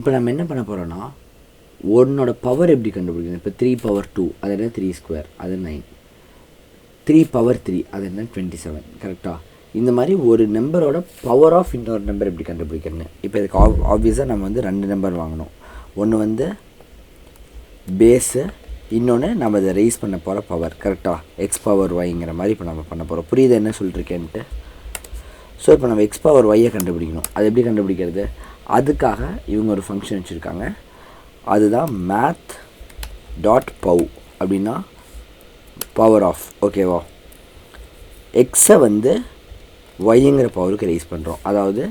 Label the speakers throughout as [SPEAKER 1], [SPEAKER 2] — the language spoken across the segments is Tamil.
[SPEAKER 1] இப்போ நம்ம என்ன பண்ண போகிறோன்னா ஒன்னோட பவர் எப்படி கண்டுபிடிக்கணும். இப்போ 3 பவர் 2 அது என்ன 3 ஸ்கொயர் அது 9, 3 பவர் 3 அது என்ன 27. கரெக்டாக இந்த மாதிரி ஒரு நம்பரோட பவர் ஆஃப் இன்னொரு நம்பர் எப்படி கண்டுபிடிக்கிறேன்னு. இப்போ இதுக்கு ஆப்வியஸாக நம்ம வந்து 2 நம்பர் வாங்கணும். ஒன்று வந்து பேஸு, இன்னொன்று நம்ம இதை ரைஸ் பண்ண போகிற பவர். கரெக்டாக எக்ஸ் பவர் ஒய்ங்கிற மாதிரி இப்போ நம்ம பண்ண போகிறோம். புரியுது என்ன சொல்லிட்டுருக்கேன்ட்டு. ஸோ இப்போ நம்ம எக்ஸ் பவர் ஒய்யை கண்டுபிடிக்கணும். அது எப்படி கண்டுபிடிக்கிறது, அதுக்காக இவங்க ஒரு ஃபங்க்ஷன் வச்சுருக்காங்க. அதுதான் மேத் டாட் பவ் அப்படின்னா பவர் ஆஃப். ஓகேவா, எக்ஸை வந்து ஒய்ங்கிற பவருக்கு ரைஸ் பண்ணுறோம். அதாவது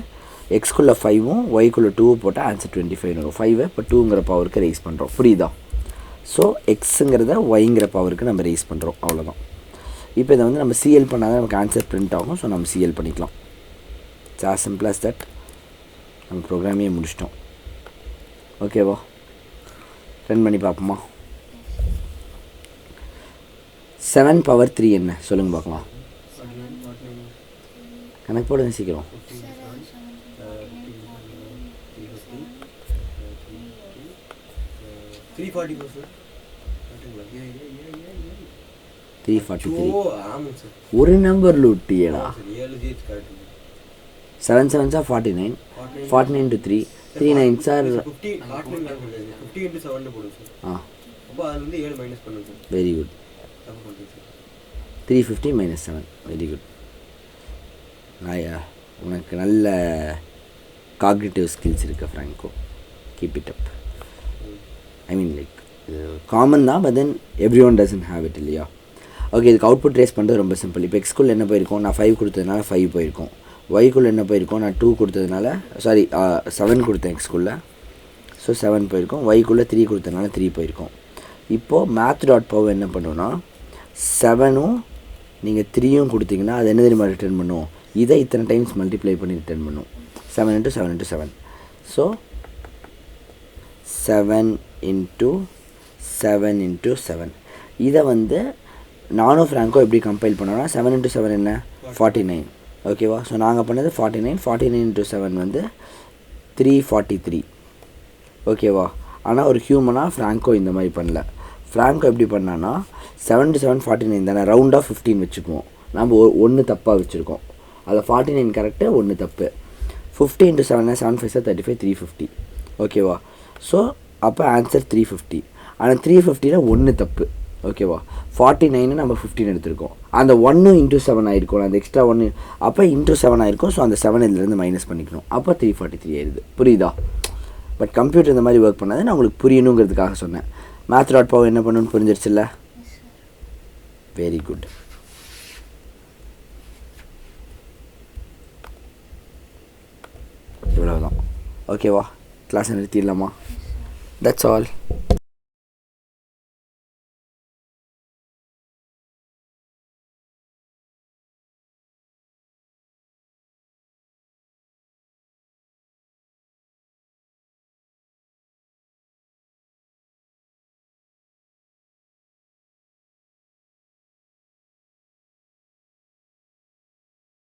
[SPEAKER 1] எக்ஸ்குள்ளே 5ம் ஒய்க்குள்ளே 2 போட்டால் ஆன்சர் 25 வரும். 5 இப்போ 2ங்கிற பவருக்கு ரைஸ் பண்ணுறோம். புரியுதா. ஸோ எக்ஸுங்கிறத ஒய்ங்கிற பவருக்கு நம்ம ரைஸ் பண்ணுறோம். அவ்வளோதான். இப்போ இதை வந்து நம்ம சிஎல் பண்ணால் தான் நமக்கு ஆன்சர் பிரிண்ட் ஆகும். ஸோ நம்ம சிஎல் பண்ணிக்கலாம். It's as simple as that. நம்ம ப்ரோக்ராமையே முடிச்சிட்டோம். ஓகேவா, ரன் பண்ணி பார்ப்போமா. 7 பவர் 3 என்ன சொல்லுங்க பார்க்கலாம். கணக்கு போடுங்க சீக்கிரம். 343. ஒரு number லூட்டியடா. 7 7s are 49. 49 into 3. 3 9s are
[SPEAKER 2] 50 into 7 போடுங்க சார். அப்போ அது வந்து 7 மைனஸ் பண்ணுங்க sir.
[SPEAKER 1] Very good. 350 minus 7. Very good. உனக்கு நல்ல காக்னிட்டிவ் ஸ்கில்ஸ் இருக்குது Franco. Keep it up. I mean like common தான், but then every one doesn't have it இல்லையா. ஓகே, இதுக்கு அவுட்புட் ட்ரேஸ் பண்ணுறது ரொம்ப சிம்பிள். இப்போ எக்ஸ்குள்ளே என்ன போயிருக்கோம், நான் 5 கொடுத்ததுனால 5 போயிருக்கோம். ஒய்க்குள்ளே என்ன போயிருக்கோம், நான் 2 கொடுத்ததுனால 7 கொடுத்தேன் எக்ஸ்குள்ளே. ஸோ 7 போயிருக்கோம். ஒய்க்குள்ளே 3 கொடுத்ததுனால 3 போயிருக்கோம். இப்போது மேத் டாட் பவர் என்ன பண்ணுவோன்னா 7ம் நீங்கள் 3யும் கொடுத்தீங்கன்னா அது என்ன தெரியுமா ரிட்டர்ன் பண்ணுவோம், இதை இத்தனை டைம்ஸ் மல்டிப்ளை பண்ணி ரிட்டர்ன் பண்ணுவோம். 7 into 7 into 7. So 7 into 7 into 7. இதை வந்து நானும் ஃப்ராங்கோ எப்படி கம்பைல் பண்ணோன்னா 7 into 7 என்ன 49. ஓகேவா. ஸோ நாங்கள் பண்ணது 49. 49 into 7 வந்து 343. ஓகேவா. ஆனால் ஒரு ஹியூமனாக ஃப்ராங்கோ இந்த மாதிரி பண்ணல. ஃப்ராங்கோ எப்படி பண்ணான்னா 7 to 7 49 தானே, ரவுண்டாக 15 வச்சுக்குவோம். நம்ம ஒன்று தப்பாக வச்சுருக்கோம். அதில் 49 கரெக்டு, 1 தப்பு. 50 into 7 7 5 35 350. ஓகேவா. ஸோ அப்போ ஆன்சர் 350. ஆனால் 350ல் 1 தப்பு. ஓகேவா. 49 நம்ம 15 எடுத்திருக்கோம். அந்த 1 into 7 ஆகிருக்கும், அந்த எக்ஸ்ட்ரா 1 அப்போ into 7 ஆகிருக்கும். ஸோ அந்த 7 இதுலேருந்து மைனஸ் பண்ணிக்கணும். அப்போ 343 ஆயிடுது. புரியுதா. பட் கம்ப்யூட்டர் இந்த மாதிரி ஒர்க் பண்ணாது, நான் உங்களுக்கு புரியணுங்கிறதுக்காக சொன்னேன். மேத் டாட் பவர் என்ன பண்ணணும்னு புரிஞ்சிருச்சுல்ல. Very good. இவ்வளோதான். ஓகேவா, கிளாஸ் நிறுத்திடலாமா. That's all.